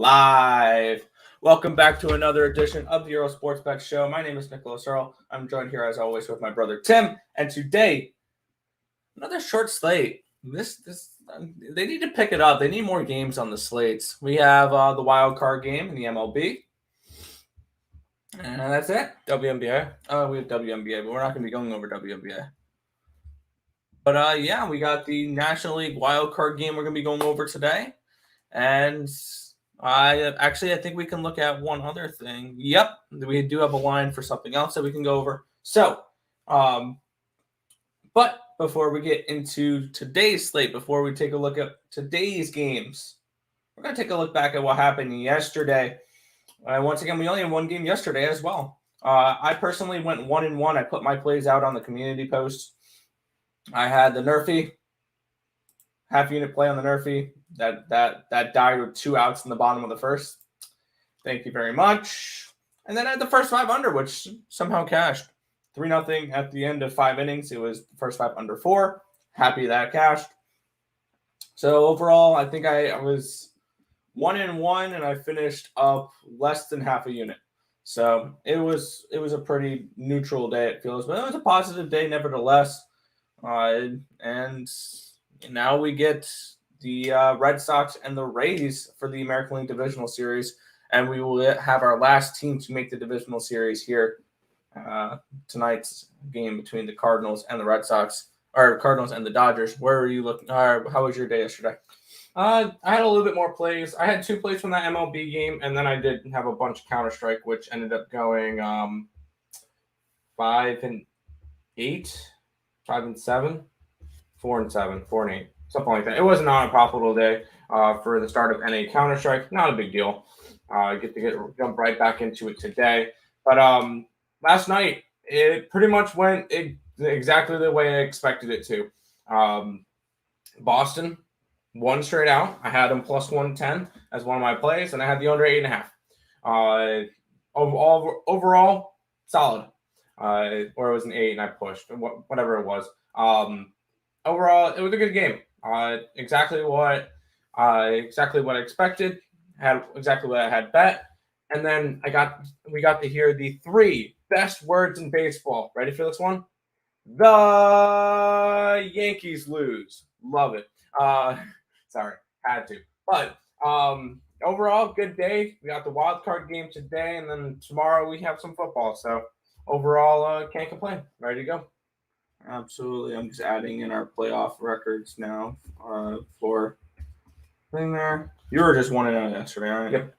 live. Welcome back to another edition of the Earle Sports Bet Show. My name is Nicholas Earle. I'm joined here as always with my brother Tim, and today another short slate. They need to pick it up. They need more games on the slates. We have the wild card game in the MLB, and that's it. WNBA. We have WNBA, but we're not going to be going over WNBA. But yeah, we got the National League wild card game we're going to be going over today, and I think we can look at one other thing. Yep, we do have a line for something else that we can go over. So, but before we get into today's slate, before we take a look at today's games, we're going to take a look back at what happened yesterday. Once again, we only had one game yesterday as well. I personally went 1-1. I put my plays out on the community post. I had the Nerfy, half unit play on the Nerfy. That died with 2 outs in the bottom of the first. Thank you very much. And then I had the first 5 under, which somehow cashed. 3-0 at the end of 5 innings. It was the first 5 under 4. Happy that cashed. So overall, I think I was 1-1, and I finished up less than half a unit. So it was a pretty neutral day, it feels, but it was a positive day nevertheless. And now we get the Red Sox and the Rays for the American League Divisional Series, and we will have our last team to make the Divisional Series here. Tonight's game between the Cardinals and the Red Sox, or Cardinals and the Dodgers. Where are you looking? How was your day yesterday? I had a little bit more plays. I had 2 plays from that MLB game, and then I did have a bunch of Counter-Strike, which ended up going 5-8, 5-7, 4-7, 4-8, something like that. It was not a profitable day for the start of NA Counter-Strike. Not a big deal. Get to jump right back into it today. But last night, it pretty much went exactly the way I expected it to. Boston won straight out. I had them plus 110 as one of my plays, and I had the under 8.5. Overall, solid. Or it was an 8 and I pushed, whatever it was. Overall, it was a good game. Exactly what I expected. Had exactly what I had bet. And then we got to hear the 3 best words in baseball. Ready for this one? The Yankees lose. Love it. Sorry, had to. But overall, good day. We got the wild card game today, and then tomorrow we have some football. So overall, can't complain. Ready to go. Absolutely. I'm just adding in our playoff records now for thing there. You were just 1-0 yesterday, aren't you?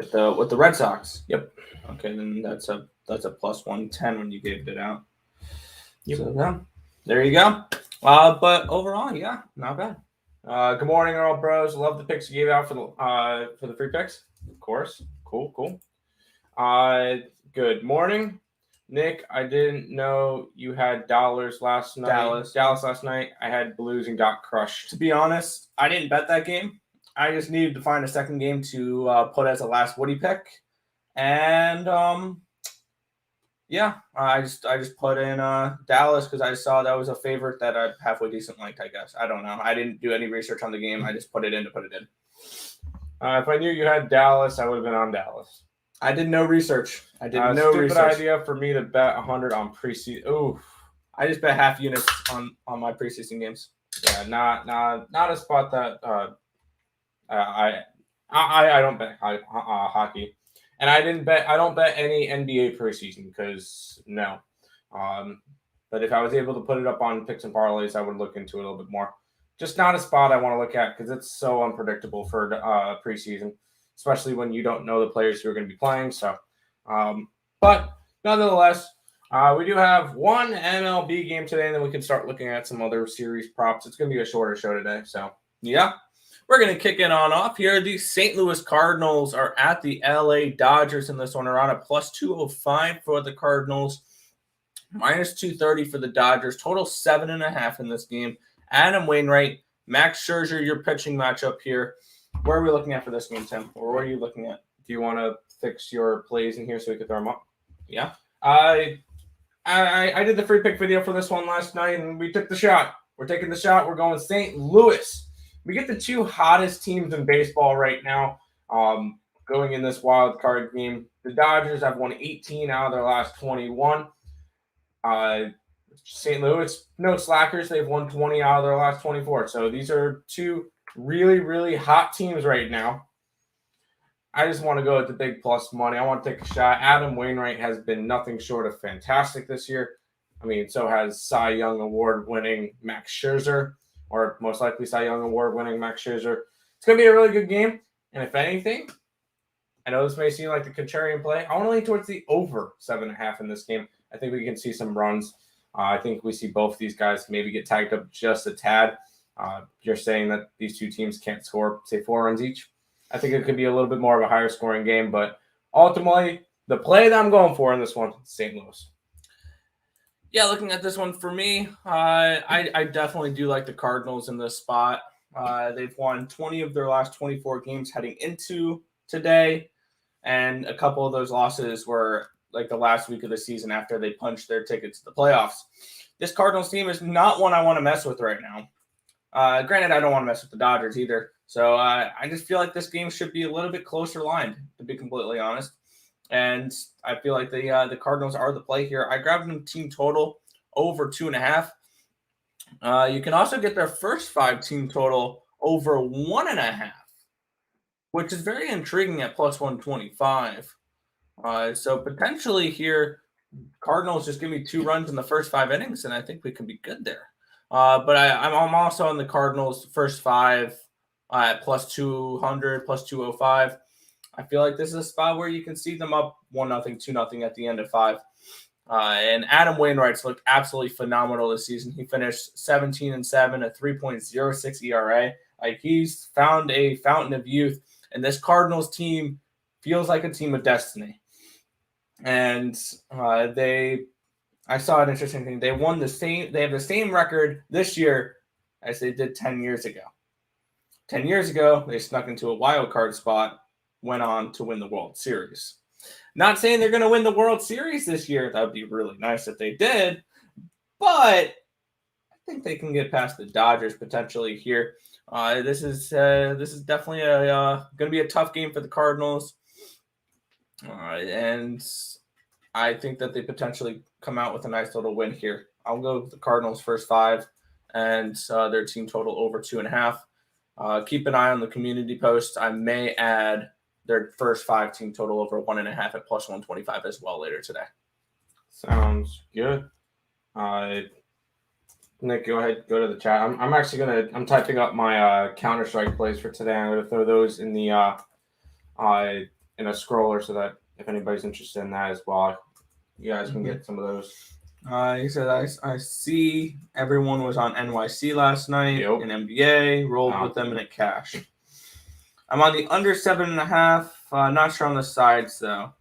Yep. With the Red Sox. Yep. Okay, then that's a plus 110 when you gave it out. Yep. So yeah, there you go. But overall, yeah, not bad. Good morning, Earle Bros. Love the picks you gave out for the free picks. Of course. Cool. Good morning, Nick. I didn't know you had dollars last night. Dallas last night. I had Blues and got crushed. To be honest, I didn't bet that game. I just needed to find a second game to put as a last Woody pick, and yeah, I just put in Dallas because I saw that was a favorite that I halfway decent liked. I guess I don't know. I didn't do any research on the game. I just put it in to put it in. If I knew you had Dallas, I would have been on Dallas. I did no research. Stupid idea for me to bet 100 on preseason. Ooh, I just bet half units on my preseason games. Yeah, not a spot that I don't bet hockey, and I don't bet any NBA preseason because no. But if I was able to put it up on picks and parlays, I would look into it a little bit more. Just not a spot I want to look at because it's so unpredictable for preseason, especially when you don't know the players who are going to be playing. So, but nonetheless, we do have one MLB game today, and then we can start looking at some other series props. It's going to be a shorter show today. So, yeah, we're going to kick it on off here. The St. Louis Cardinals are at the LA Dodgers in this one. Are on a plus 205 for the Cardinals, minus 230 for the Dodgers. Total 7.5 in this game. Adam Wainwright, Max Scherzer, your pitching matchup here. Where are we looking at for this game, Tim? Or where are you looking at? Do you want to fix your plays in here so we can throw them up? Yeah. I did the free pick video for this one last night, and we took the shot. We're taking the shot. We're going St. Louis. We get the 2 hottest teams in baseball right now. Going in this wild card game, the Dodgers have won 18 out of their last 21. St. Louis, no slackers. They've won 20 out of their last 24. So these are two really, really hot teams right now. I just want to go with the big plus money. I want to take a shot. Adam Wainwright has been nothing short of fantastic this year. I mean, so has Cy Young Award-winning Max Scherzer, or most likely Cy Young Award-winning Max Scherzer. It's going to be a really good game. And if anything, I know this may seem like the contrarian play. I want to lean towards the over 7.5 in this game. I think we can see some runs. I think we see both of these guys maybe get tagged up just a tad. You're saying that these two teams can't score, say, 4 runs each. I think it could be a little bit more of a higher scoring game, but ultimately, the play that I'm going for in this one, St. Louis. Yeah, looking at this one for me, I definitely do like the Cardinals in this spot. They've won 20 of their last 24 games heading into today, and a couple of those losses were like the last week of the season after they punched their ticket to the playoffs. This Cardinals team is not one I want to mess with right now. Granted, I don't want to mess with the Dodgers either. So I just feel like this game should be a little bit closer lined, to be completely honest. And I feel like the Cardinals are the play here. I grabbed them team total over 2.5. You can also get their first 5 team total over 1.5, which is very intriguing at plus 125. So potentially here, Cardinals just give me 2 runs in the first 5 innings, and I think we can be good there. But I'm also on the Cardinals first 5 at plus 200, plus 205. I feel like this is a spot where you can see them up 1-0, 2-0 at the end of 5. And Adam Wainwright's looked absolutely phenomenal this season. He finished 17-7, a 3.06 ERA. Like, he's found a fountain of youth, and this Cardinals team feels like a team of destiny. And I saw an interesting thing. They have the same record this year as they did 10 years ago. 10 years ago, they snuck into a wild card spot, went on to win the World Series. Not saying they're going to win the World Series this year. That would be really nice if they did. But I think they can get past the Dodgers potentially here. This is definitely going to be a tough game for the Cardinals. And I think that they potentially come out with a nice little win here. I'll go with the Cardinals first 5 and their team total over 2.5. Keep an eye on the community post. I may add their first 5 team total over 1.5 at plus 125 as well later today. Sounds good. Nick, go ahead, go to the chat. I'm typing up my Counter-Strike plays for today. I'm gonna throw those in the in a scroller so that if anybody's interested in that as well, you guys can get some of those. He said, I see everyone was on NYC last night in NBA, rolled with them in a cash. I'm on the under 7.5. Not sure on the sides, though.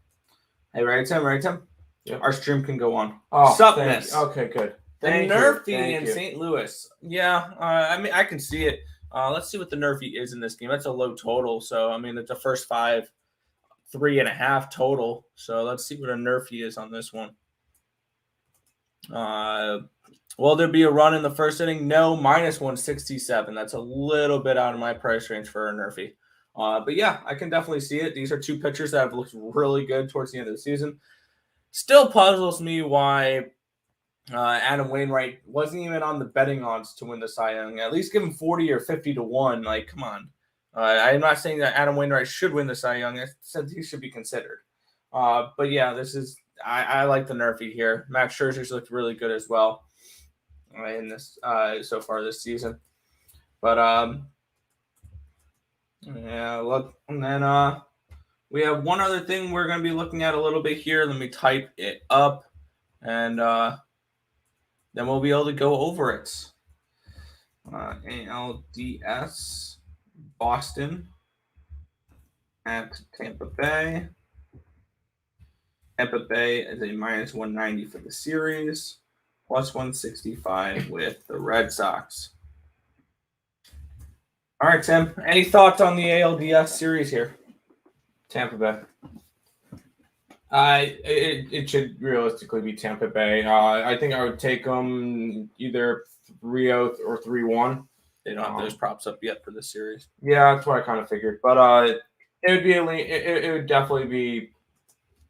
Hey, right, Tim? Yep. Our stream can go on. Supness. Okay, good. The Nerfy in St. Louis. Yeah, I mean, I can see it. Let's see what the Nerfy is in this game. That's a low total. So, I mean, it's the first 5, 3.5 total. So, let's see what a Nerfy is on this one. Will there be a run in the first inning? No, minus 167. That's a little bit out of my price range for a Nerfy. But yeah, I can definitely see it. These are 2 pitchers that have looked really good towards the end of the season. Still puzzles me why Adam Wainwright wasn't even on the betting odds to win the Cy Young. At least give him 40 or 50 to 1. Like, come on. I'm not saying that Adam Wainwright should win the Cy Young. I said he should be considered. But yeah, I like the Nerfy here. Max Scherzer's looked really good as well in this so far this season. But yeah, look, and then we have one other thing we're going to be looking at a little bit here. Let me type it up, and then we'll be able to go over it. ALDS Boston at Tampa Bay. Tampa Bay is a minus 190 for the series, plus 165 with the Red Sox. All right, Tim, any thoughts on the ALDS series here? Tampa Bay. It should realistically be Tampa Bay. I think I would take them either 3-0 or 3-1. They don't have those props up yet for this series. Yeah, that's what I kind of figured. But It would be it would definitely be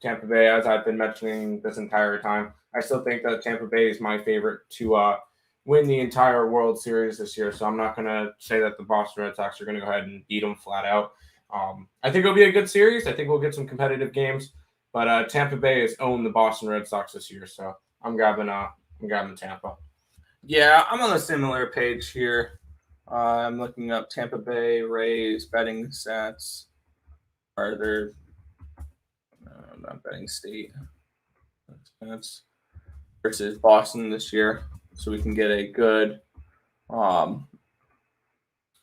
Tampa Bay, as I've been mentioning this entire time. I still think that Tampa Bay is my favorite to win the entire World Series this year. So I'm not going to say that the Boston Red Sox are going to go ahead and beat them flat out. I think it'll be a good series. I think we'll get some competitive games. But Tampa Bay has owned the Boston Red Sox this year, so I'm grabbing Tampa. Yeah, I'm on a similar page here. I'm looking up Tampa Bay Rays betting stats. Are there? I'm not betting state. That's versus Boston this year, so we can get a good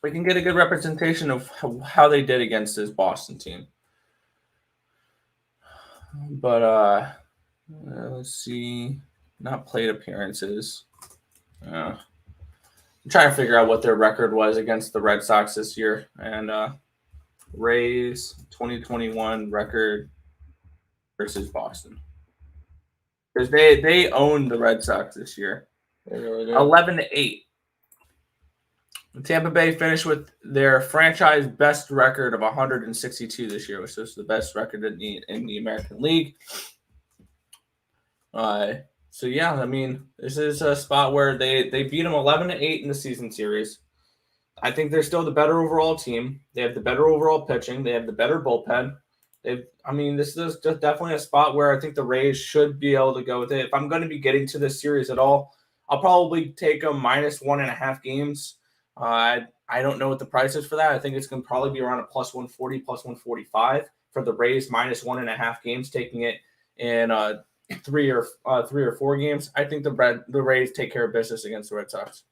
representation of how they did against this Boston team. But let's see, not plate appearances. I'm trying to figure out what their record was against the Red Sox this year, and Rays 2021 record versus Boston, because they owned the Red Sox this year, 11-8. Tampa Bay finished with their franchise best record of 162 this year, which is the best record in the American League. So yeah, I mean, this is a spot where they beat them 11-8 in the season series. I think they're still the better overall team. They have the better overall pitching. They have the better bullpen. This is just definitely a spot where I think the Rays should be able to go with it. If I'm going to be getting to this series at all, I'll probably take them -1.5 games. I don't know what the price is for that. I think it's going to probably be around a +140, +145 for the Rays -1.5 games, taking it in 3 or 4 games. I think the Rays take care of business against the Red Sox.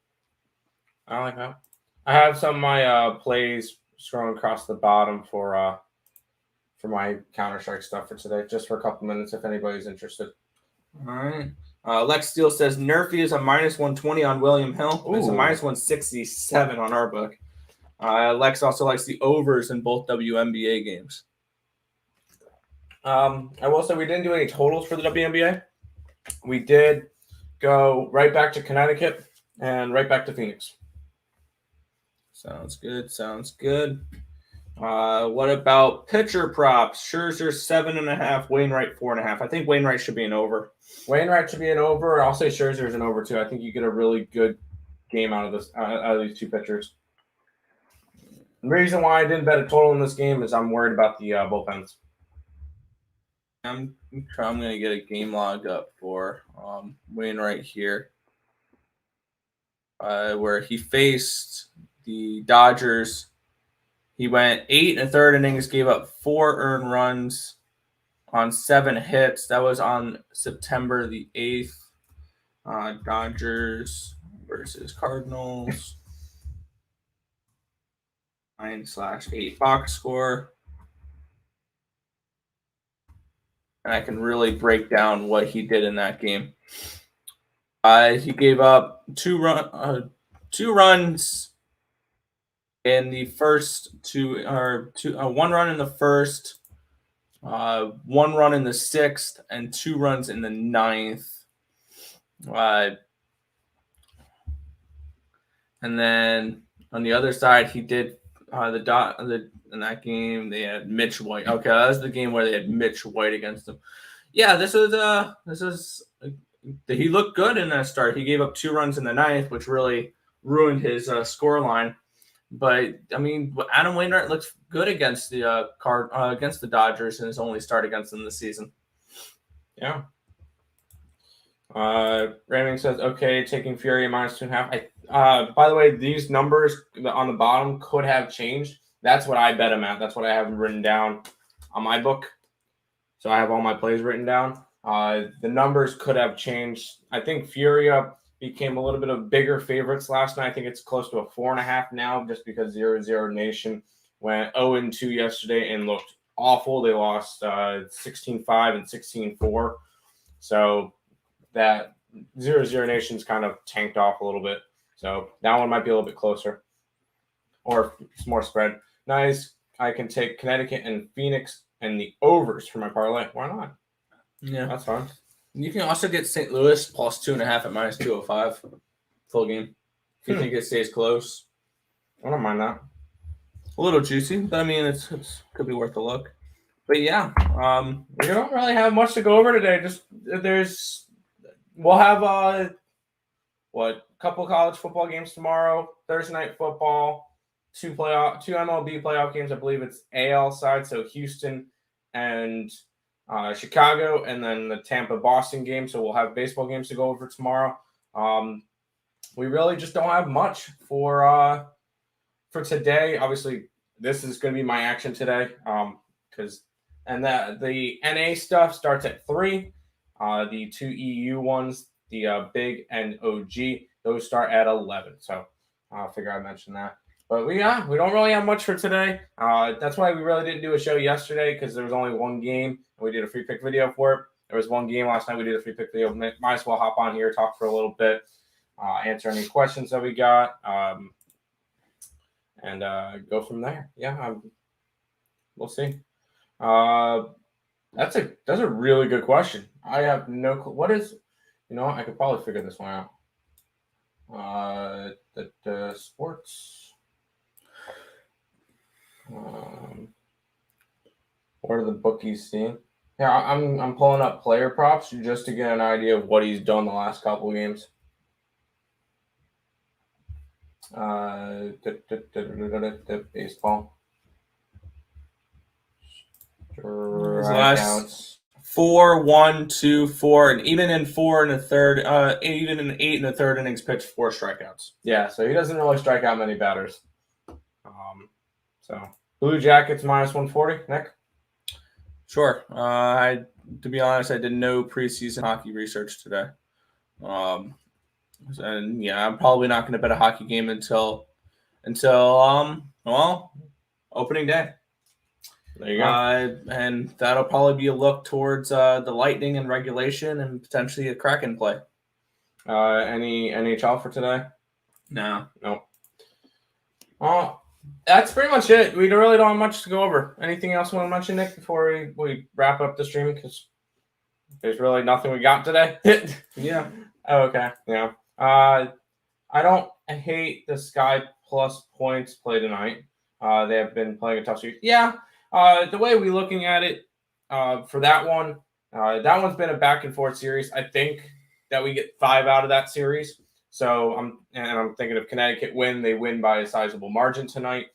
I like that. I have some of my plays scrolling across the bottom for my Counter-Strike stuff for today, just for a couple minutes if anybody's interested. All right. Lex Steele says Nerfy is a -120 on William Hill. Ooh. It's a -167 on our book. Lex also likes the overs in both WNBA games. I will say we didn't do any totals for the WNBA. We did go right back to Connecticut and right back to Phoenix. Sounds good. What about pitcher props? Scherzer 7.5, Wainwright 4.5. I think Wainwright should be an over. Wainwright should be an over. I'll say Scherzer is an over too. I think you get a really good game out of these two pitchers. The reason why I didn't bet a total in this game is I'm worried about the bullpens. I'm going to get a game log up for Wainwright here, where he faced the Dodgers. He went 8 1/3 innings, gave up 4 earned runs on 7 hits. That was on September the 8th. Dodgers versus Cardinals. 9/8 box score. And I can really break down what he did in that game. He gave up 2 runs in the first 1 run in the first, 1 run in the 6th, and 2 runs in the 9th. And then on the other side, he did in that game they had Mitch White. Okay, that was the game where they had Mitch White against them. Yeah, this is he looked good in that start. He gave up 2 runs in the 9th, which really ruined his score line. But I mean, Adam Wainwright looks good against the against the Dodgers in his only start against them this season. Yeah. Raymond says, okay, taking Fury -2.5. By the way, these numbers on the bottom could have changed. That's what I bet him at. That's what I have him written down on my book. So I have all my plays written down. The numbers could have changed. I think Furia became a little bit of bigger favorites last night. I think it's close to a 4.5 now, just because 0-0 Nation went 0-2 yesterday and looked awful. They lost 16-5 and 16-4. So that 0-0 Nation's kind of tanked off a little bit. So that one might be a little bit closer. Or it's more spread. Nice. I can take Connecticut and Phoenix and the overs for my parlay. Why not? Yeah. That's fine. You can also get St. Louis +2.5 at -205 full game. If you think it stays close. I don't mind that. A little juicy, but I mean, it's could be worth a look. But yeah, we don't really have much to go over today. We'll have a couple college football games tomorrow, Thursday night football, two MLB playoff games. I believe it's AL side, so Houston and Chicago, and then the Tampa-Boston game. So we'll have baseball games to go over tomorrow. We really just don't have much for today. Obviously, this is going to be my action today the NA stuff starts at 3. The 2 EU ones, the Big and OG, those start at 11. So I figure I mentioned that. But we don't really have much for today. That's why we really didn't do a show yesterday, because there was only one game and we did a free pick video for it. There was one game last night. We did a free pick video. Might as well hop on here, talk for a little bit, answer any questions that we got, and go from there. Yeah, we'll see. That's a really good question. I have no clue. What is, I could probably figure this one out. The sports. What are the bookies seeing? Yeah, I'm pulling up player props just to get an idea of what he's done the last couple of games. Baseball. Strikeouts. 4, 1, 2, 4, and even in 4 and a third, even in 8 and a third innings pitched, 4 strikeouts. Yeah, so he doesn't really strike out many batters. So Blue Jackets minus 140, Nick. Sure. To be honest, I did no preseason hockey research today. And yeah, I'm probably not going to bet a hockey game until opening day. There you go. And that'll probably be a look towards the Lightning and regulation and potentially a Kraken play. Any NHL for today? No. Nope. That's pretty much it. We really don't have much to go over. Anything else you want to mention, Nick, before we wrap up the stream? Because there's really nothing we got today. Yeah. Okay. Yeah. I hate the Sky Plus points play tonight. They have been playing a tough series. Yeah. The way we're looking at it for that one's been a back and forth series. I think that we get 5 out of that series. So I'm thinking if Connecticut win, they win by a sizable margin tonight.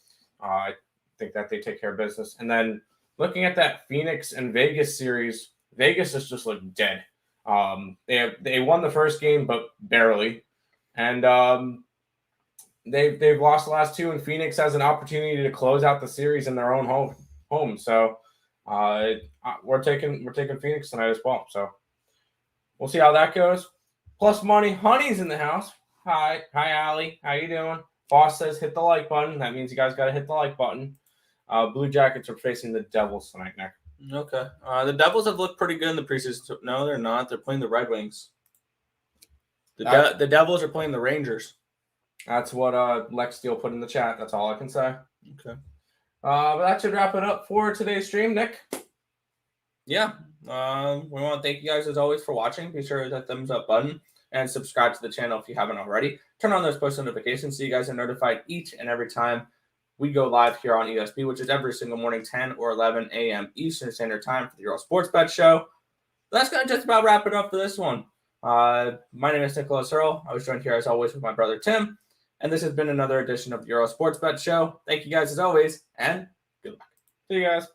I think that they take care of business. And then looking at that Phoenix and Vegas series, Vegas has just looked dead. They won the first game, but barely, and they've lost the last 2. And Phoenix has an opportunity to close out the series in their own home. So we're taking Phoenix tonight as well. So we'll see how that goes. Plus money, Honey's in the house. Hi, Allie. How you doing? Boss says hit the like button. That means you guys got to hit the like button. Blue Jackets are facing the Devils tonight, Nick. Okay. The Devils have looked pretty good in the preseason. No, they're not. They're playing the Red Wings. The Devils are playing the Rangers. That's what Lex Steele put in the chat. That's all I can say. Okay. But that should wrap it up for today's stream, Nick. Yeah. We want to thank you guys as always for watching. Be sure to hit that thumbs up button and subscribe to the channel if you haven't already. Turn on those post notifications so you guys are notified each and every time we go live here on ESP, which is every single morning, 10 or 11 a.m. Eastern Standard Time for the Earle Sports Bet Show. That's going to just about wrap it up for this one. My name is Nicholas Earle. I was joined here as always with my brother Tim, and this has been another edition of the Earle Sports Bet Show. Thank you guys as always, and good luck. See you guys.